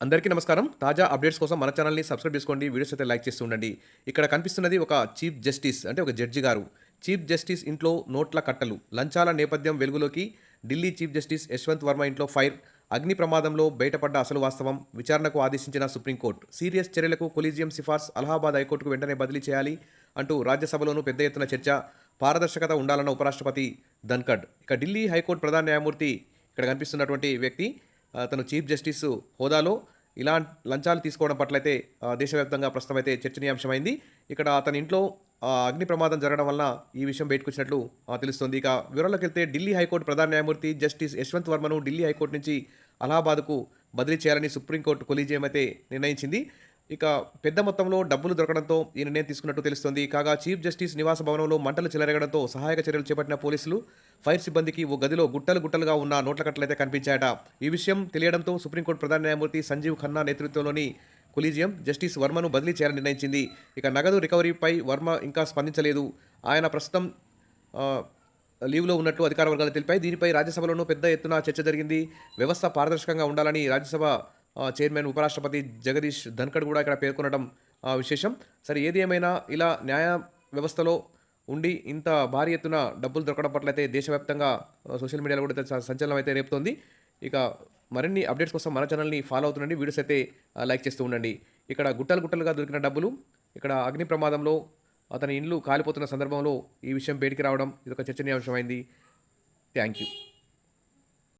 అందరికీ నమస్కారం. తాజా అప్డేట్స్ కోసం మన ఛానల్‌ని సబ్స్క్రైబ్ చేసుకోండి. వీడియోస్ అయితే లైక్ చేస్తూ ఉండండి. ఇక్కడ కనిపిస్తున్నది ఒక చీఫ్ జస్టిస్ అంటే ఒక జడ్జి గారు. చీఫ్ జస్టిస్ ఇంట్లో నోట్ల కట్టలు. లంచాల నేపథ్యం వెలుగులోకి. ఢిల్లీ చీఫ్ జస్టిస్ యశ్వంత్ వర్మ ఇంట్లో ఫైర్. అగ్ని ప్రమాదంలో బయటపడ్డ అసలు వాస్తవం. విచారణకు ఆదేశించిన సుప్రీంకోర్టు. సీరియస్ చర్యలకు కొలీజియం సిఫార్సు. అలహాబాద్ హైకోర్టుకు వెంటనే బదిలీ చేయాలి అంటూ రాజ్యసభలోనూ పెద్ద ఎత్తున చర్చ. పారదర్శకత ఉండాలన్న ఉపరాష్ట్రపతి ధన్ఖడ్. ఇక ఢిల్లీ హైకోర్టు ప్రధాన న్యాయమూర్తి ఇక్కడ కనిపిస్తున్నటువంటి వ్యక్తి తను చీఫ్ జస్టిస్ హోదాలో ఇలా లంచాలు తీసుకోవడం పట్లయితే దేశవ్యాప్తంగా ప్రస్తుతం అయితే చర్చనీయాంశమైంది. ఇక్కడ అతని ఇంట్లో అగ్ని ప్రమాదం జరగడం వలన ఈ విషయం బయటకు వచ్చినట్లు తెలుస్తుంది. ఇక వివరాల్లోకి వెళ్తే ఢిల్లీ హైకోర్టు ప్రధాన న్యాయమూర్తి జస్టిస్ యశ్వంత్ వర్మను ఢిల్లీ హైకోర్టు నుంచి అలహాబాద్కు బదిలీ చేయాలని సుప్రీంకోర్టు కొలీజియం అయితే నిర్ణయించింది. ఇక పెద్ద మొత్తంలో డబ్బులు దొరకడంతో ఈ నిర్ణయం తీసుకున్నట్టు తెలుస్తోంది. కాగా చీఫ్ జస్టిస్ నివాస భవనంలో మంటలు చెలరేగడంతో సహాయక చర్యలు చేపట్టిన పోలీసులు ఫైర్ సిబ్బందికి ఓ గదిలో గుట్టలు గుట్టలుగా ఉన్న నోట్ల కట్టలైతే కనిపించాయట. ఈ విషయం తెలియడంతో సుప్రీంకోర్టు ప్రధాన న్యాయమూర్తి సంజీవ్ ఖన్నా నేతృత్వంలోని కొలీజియం జస్టిస్ వర్మను బదిలీ చేయాలని నిర్ణయించింది. ఇక నగదు రికవరీపై వర్మ ఇంకా స్పందించలేదు. ఆయన ప్రస్తుతం లీవ్లో ఉన్నట్లు అధికార వర్గాలు తెలిపాయి. దీనిపై రాజ్యసభలోనూ పెద్ద ఎత్తున చర్చ జరిగింది. వ్యవస్థ పారదర్శకంగా ఉండాలని రాజ్యసభ చైర్మన్ ఉపరాష్ట్రపతి జగదీష్ ధన్ఖడ్ కూడా ఇక్కడ పేర్కొనడం విశేషం. సరే ఏది ఏమైనా ఇలా న్యాయ వ్యవస్థలో ఉండి ఇంత భారీ ఎత్తున డబ్బులు దొరకడం పట్ల అయితే దేశవ్యాప్తంగా సోషల్ మీడియాలో కూడా సంచలనం అయితే రేపుతోంది. ఇక మరిన్ని అప్డేట్స్ కోసం మన ఛానల్ని ఫాలో అవుతుండండి. వీడియోస్ అయితే లైక్ చేస్తూ ఉండండి. ఇక్కడ గుట్టలు గుట్టలుగా దొరికిన డబ్బులు ఇక్కడ అగ్ని ప్రమాదంలో అతని ఇల్లు కాలిపోతున్న సందర్భంలో ఈ విషయం బయటికి రావడం ఇదొక చర్చనీయాంశమైంది. Thank you.